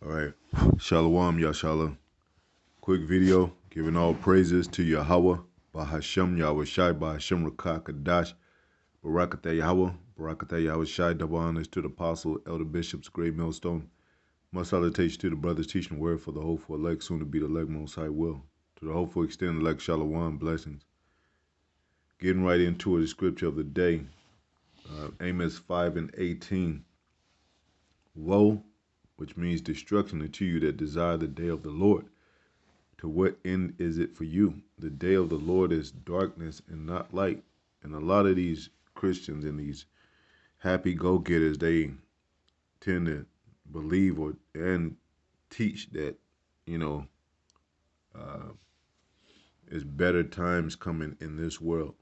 All right. Shalom, Yashala. Quick video giving all praises to Yahweh, Bahashem Yahweh Shai, Bahashem Rakah Kadash, Barakatah Yahweh, Barakatah Yahweh Shai, double honors to the apostle, elder bishops, great millstone. Much salutation to the brothers teaching the word for the hopeful elect, soon to be the elect most high will. To the hopeful extend elect Shalom, blessings. Getting right into it, the scripture of the day, Amos 5:18. Woe, which means destruction unto you that desire the day of the Lord. To what end is it for you? The day of the Lord is darkness and not light. And a lot of these Christians and these happy go-getters, they tend to believe and teach that, you know, it's better times coming in this world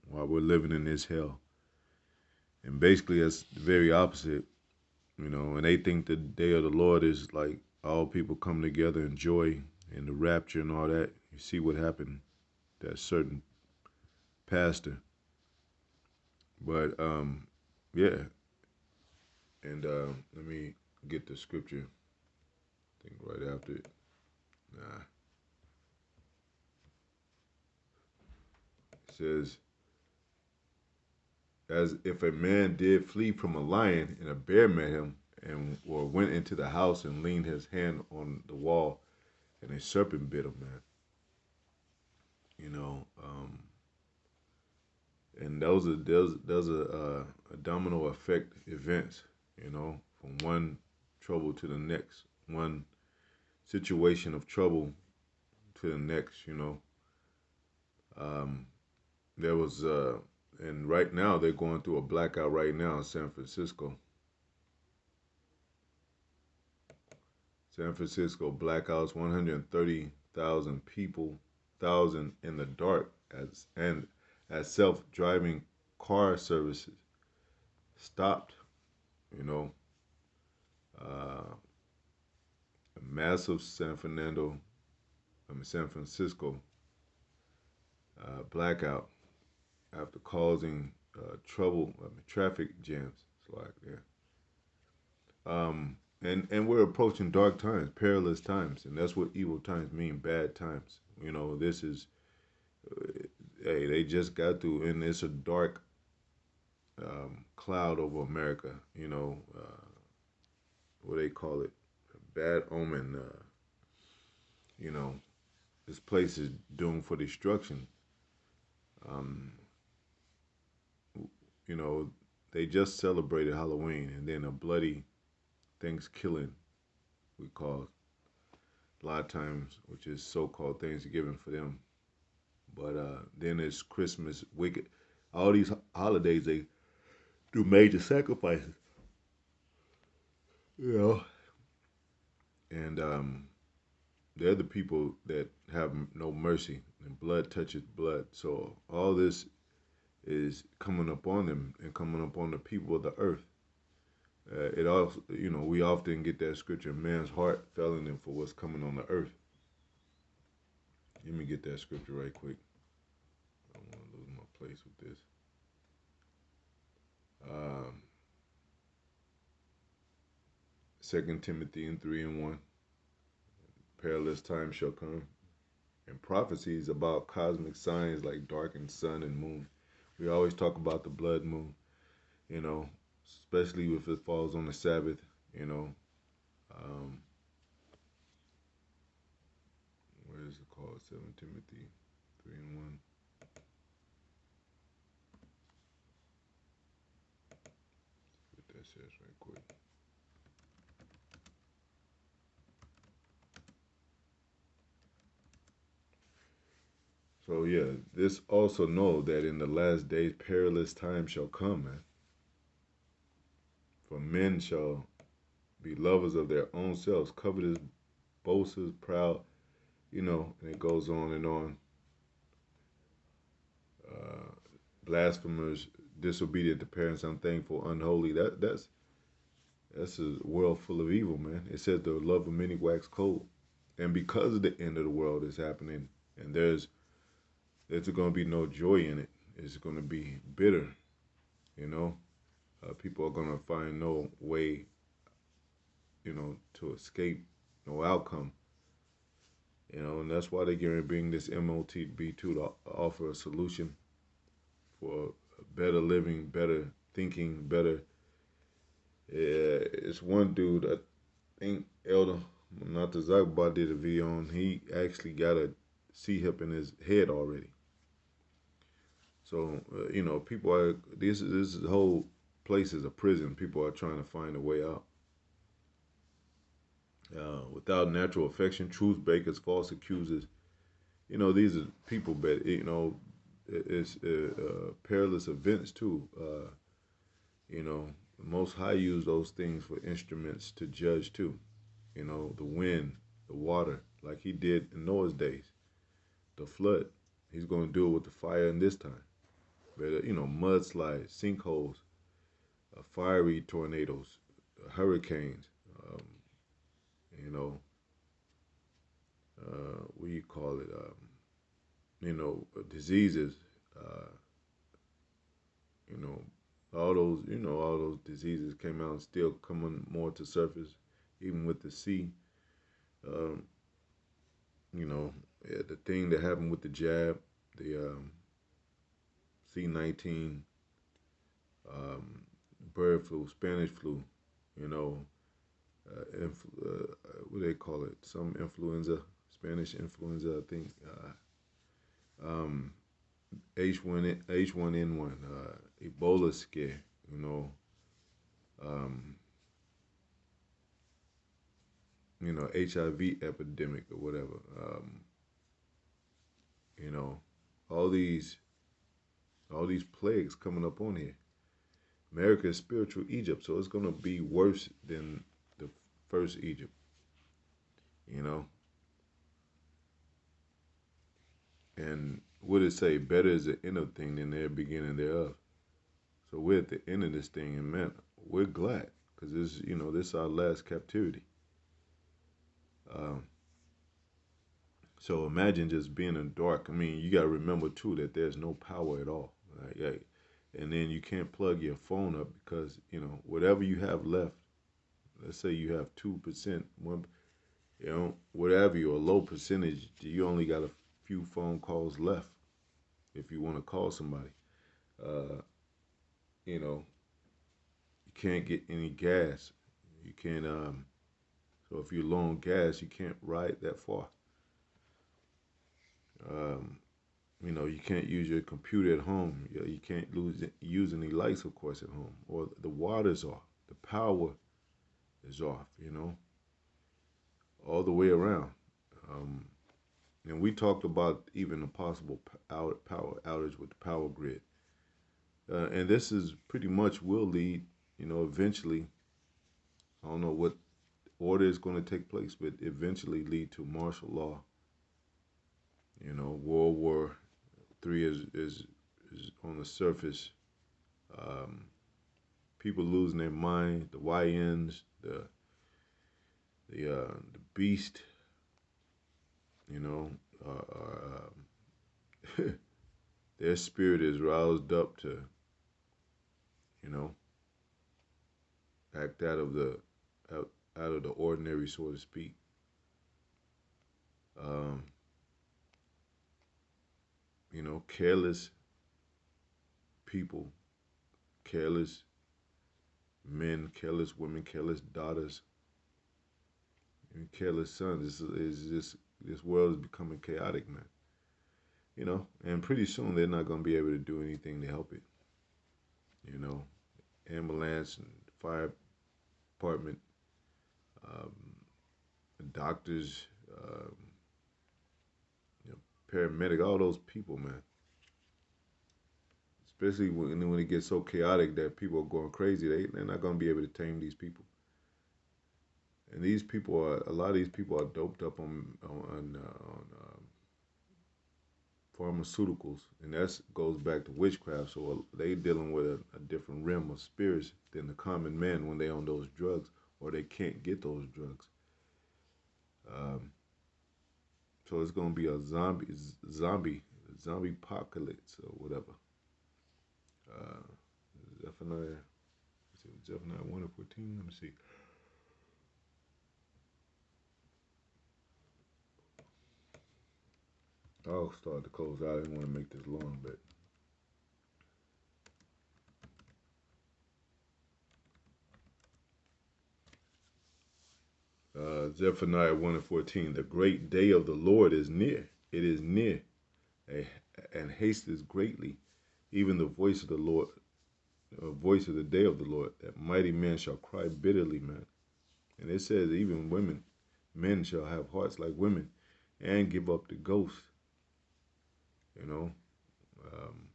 while we're living in this hell. And basically that's the very opposite, and they think the day of the Lord is like all people come together in joy and the rapture and all that. You see what happened to that certain pastor. But yeah, and let me get the scripture. I think right after it. It says, as if a man did flee from a lion and a bear met him, and or went into the house and leaned his hand on the wall, and a serpent bit him, man. You know, and those are a domino effect events. From one trouble to the next, one situation of trouble to the next. Um, there was and right now they're going through a blackout right now in San Francisco. San Francisco blackouts, 130,000 people, thousand in the dark as self-driving car services stopped. You know, a massive San Francisco blackout after causing traffic jams. It's like, yeah. And we're approaching dark times, perilous times, and that's what evil times mean, bad times. This is, hey, they just got through, and it's a dark cloud over America. What they call it, a bad omen. You know, this place is doomed for destruction. Um, you know, they just celebrated Halloween, and then a bloody Thanksgiving, we call a lot of times, which is so-called Thanksgiving for them. But then it's Christmas, wicked. All these holidays, they do major sacrifices, you know. And they're the people that have no mercy, and blood touches blood. So all this is coming upon them and coming upon the people of the earth. It also, we often get that scripture, man's heart failing him for what's coming on the earth. Let me get that scripture right quick. I don't want to lose my place with this. Um, 2 Timothy 3:1. Perilous times shall come. And prophecies about cosmic signs like darkened sun and moon. We always talk about the blood moon, you know, especially if it falls on the Sabbath, you know. Um, where is it called? 2 Timothy 3:1. What that says right quick. So yeah, this also know that in the last days perilous times shall come, man. For men shall be lovers of their own selves, covetous, boasters, proud, and it goes on and on. Uh, Blasphemers, disobedient to parents, unthankful, unholy. That's a world full of evil, man. It says the love of many wax cold, and because of the end of the world is happening, and there's going to be no joy in it. It's going to be bitter, you know. People are going to find no way to escape no outcome. And that's why they're going to bring this MOTB2 to offer a solution for better living, better thinking, better. It's one dude, I think Elder Natazakba did a video on. He actually got a C-hip in his head already. So people are this whole place is a prison. People are trying to find a way out. Without natural affection, truth breakers, false accusers. These are people, but it's perilous events too. The Most High use those things for instruments to judge too. The wind, the water, like He did in Noah's days, the flood. He's going to do it with the fire in this time. But mudslides, sinkholes, fiery tornadoes, hurricanes. Um, you know, what do you call it? Diseases. Uh, you know, all those diseases came out and still coming more to surface, even with the sea. Um, yeah, the thing that happened with the jab, the C-19, um, bird flu, Spanish flu, you know, what do they call it? Some influenza, Spanish influenza, I think. Um, H1N1, Ebola scare, um, HIV epidemic or whatever. You know, all these all these plagues coming up on here. America is spiritual Egypt, so it's gonna be worse than the first Egypt. You know, and what it say? Better is the end of thing than the beginning thereof. So we're at the end of this thing, and man, we're glad because this is our last captivity. Um, so imagine just being in the dark. I mean, you gotta remember too that there's no power at all. Right? And then you can't plug your phone up because whatever you have left. Let's say you have 2%, whatever your low percentage, you only got a few phone calls left if you want to call somebody. Uh, you know, you can't get any gas. You can't. So if you're low on gas, you can't ride that far. Um, you can't use your computer at home. You can't use any lights, of course, at home. Or the water's off. The power is off. All the way around. Um, and we talked about even a possible power outage with the power grid. And this is pretty much will lead, eventually. I don't know what order is going to take place, but eventually lead to martial law. World War III is on the surface. Um, People losing their mind. The YNs, the beast. You know, their spirit is roused up to, you know, act out of the ordinary, so to speak. Um, Careless people, careless men, careless women, careless daughters, and careless sons. This world is becoming chaotic, man. And pretty soon they're not gonna be able to do anything to help it. You know, Ambulance and fire department, um, doctors, you know, paramedic, all those people, man. Especially when it gets so chaotic that people are going crazy, they're not going to be able to tame these people. And a lot of these people are doped up on pharmaceuticals, and that goes back to witchcraft. So they dealing with a different realm of spirits than the common man when they on those drugs, or they can't get those drugs. Um, so it's gonna be a zombie apocalypse or whatever. Zephaniah, Zephaniah 1 or 14. Let me see. I'll start to close out. I didn't want to make this long, but Zephaniah 1 and 14. The great day of the Lord is near. It is near, and hasteth greatly. Even the voice of the Lord, voice of the day of the Lord, that mighty men shall cry bitterly, man. And it says even men shall have hearts like women, and give up the ghost. You know, um,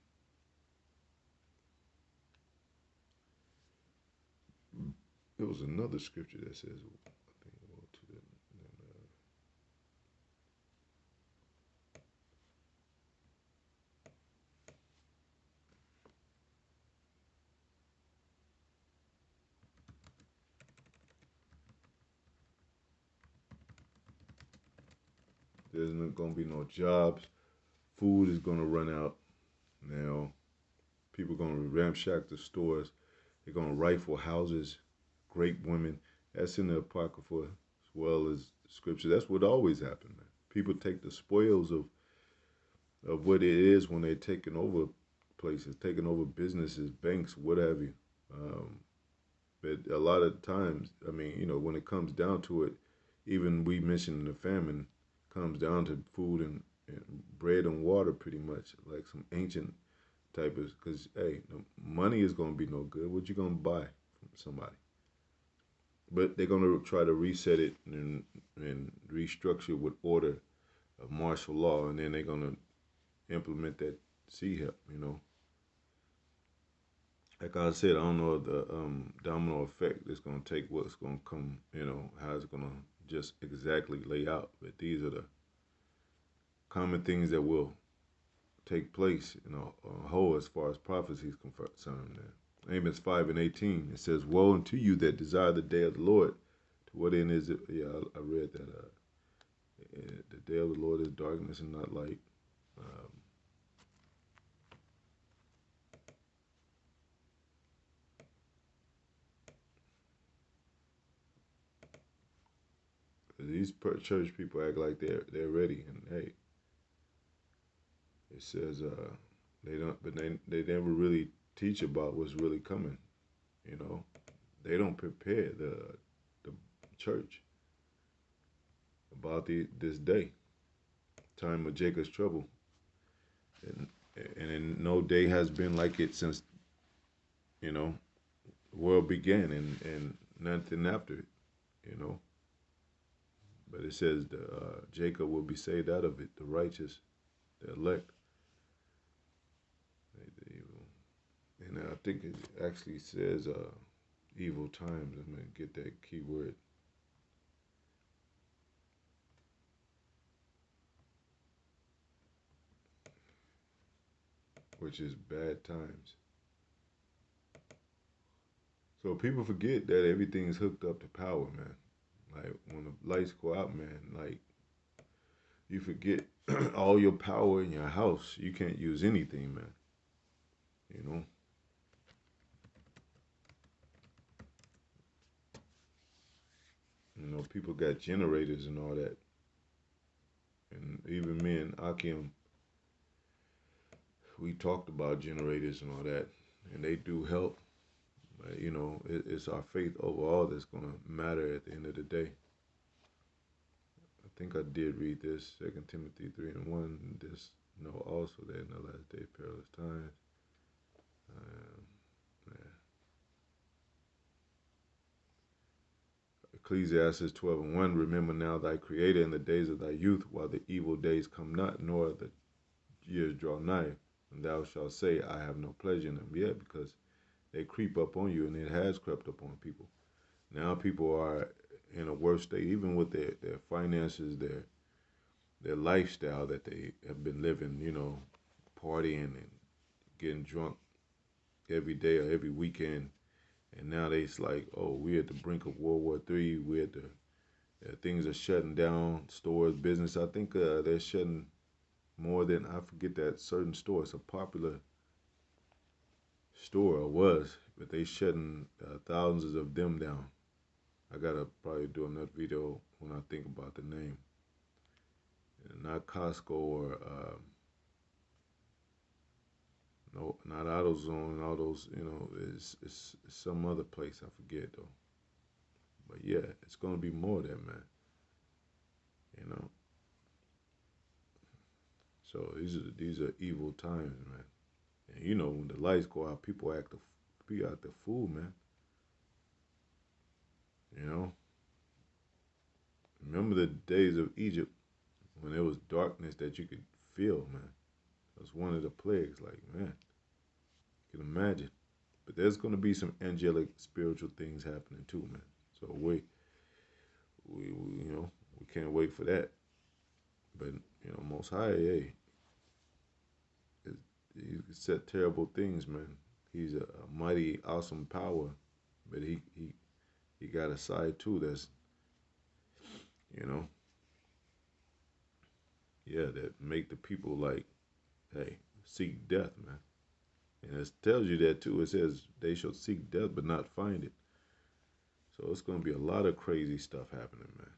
there was another scripture that says, I think, well, to the, there's not gonna be no jobs. Food is gonna run out. Now, people are gonna ramshack the stores. They're gonna rifle houses, grape women. That's in the Apocrypha as well as scripture. That's what always happened, man. People take the spoils of what it is when they're taking over places, taking over businesses, banks, what have you. Um, but a lot of times, I mean, when it comes down to it, even we mentioned the famine comes down to food and bread and water, pretty much like some ancient type of. Because hey, no, money is gonna be no good. What you gonna buy from somebody? But they're gonna try to reset it and restructure with order of martial law, and then they're gonna implement that sea help. Like I said, I don't know the domino effect that's gonna take, what's gonna come. How it's gonna just exactly lay out. But these are the common things that will take place, on whole, as far as prophecy is concerned. Amos 5 and 18, it says, "Woe unto you that desire the day of the Lord. To what end is it?" Yeah, I read that. The day of the Lord is darkness and not light. Um, these church people act like they're ready, and hey, it says they don't, but they never really teach about what's really coming. You know, they don't prepare the church about this day, time of Jacob's trouble, and no day has been like it since you know the world began, and nothing after it. You know, but it says Jacob will be saved out of it, the righteous, the elect. And I think it actually says evil times. I'm gonna get that key word, which is bad times. So people forget that everything's hooked up to power, man. Like when the lights go out, man, like you forget all your power in your house. You can't use anything, man. You know, people got generators and all that, and even me and Akim, we talked about generators and all that, and they do help. But it's our faith overall that's gonna matter at the end of the day. I think I did read this, 2 Timothy 3:1. This know also that in the last day perilous times. Um, yeah. Ecclesiastes 12:1. Remember now thy Creator in the days of thy youth, while the evil days come not, nor the years draw nigh, and thou shalt say, I have no pleasure in them yet, because they creep up on you, and it has crept up on people. Now people are in a worse state, even with their finances, their lifestyle that they have been living, partying and getting drunk every day or every weekend. And now it's like, oh, we're at the brink of World War III. We're at the things are shutting down, stores, business. I think they're shutting more than, I forget that certain store. It's a popular store, or was, but they shutting thousands of them down. I gotta probably do another video when I think about the name. not Costco or no, not AutoZone and all those. It's some other place I forget though. But yeah, it's gonna be more there, man. You know. So these are evil times, man. And when the lights go out, people be out the fool, man. You know. Remember the days of Egypt when there was darkness that you could feel, man. It was one of the plagues, like man, you can imagine. But there's gonna be some angelic spiritual things happening too, man. So we can't wait for that. But Most High, hey, he said terrible things, man. He's a mighty, awesome power, but he got a side too. That's you know, yeah, that make the people like, hey, seek death, man. And it tells you that too. It says they shall seek death but not find it. So it's gonna be a lot of crazy stuff happening, man.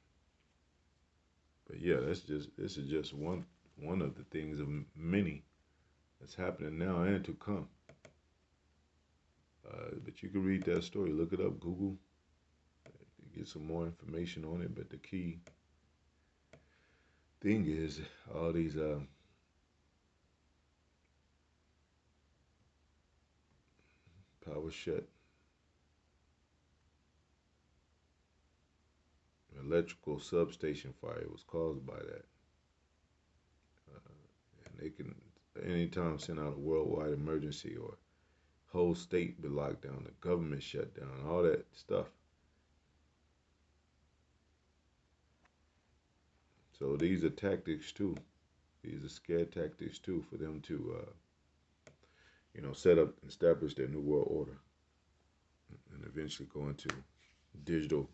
But yeah, this is just one of the things of many that's happening now and to come. But you can read that story. Look it up, Google, get some more information on it. But the key thing is all these power shut, electrical substation fire was caused by that, and they can anytime send out a worldwide emergency or whole state be locked down, the government shut down, all that stuff. So these are tactics too. These are scare tactics too for them to, set up, establish their new world order, and eventually go into digital,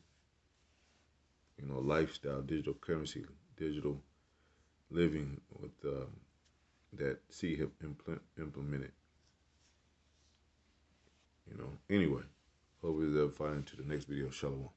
lifestyle, digital currency, digital living with that C have implemented. Anyway, hope you ever find into the next video. Shalom.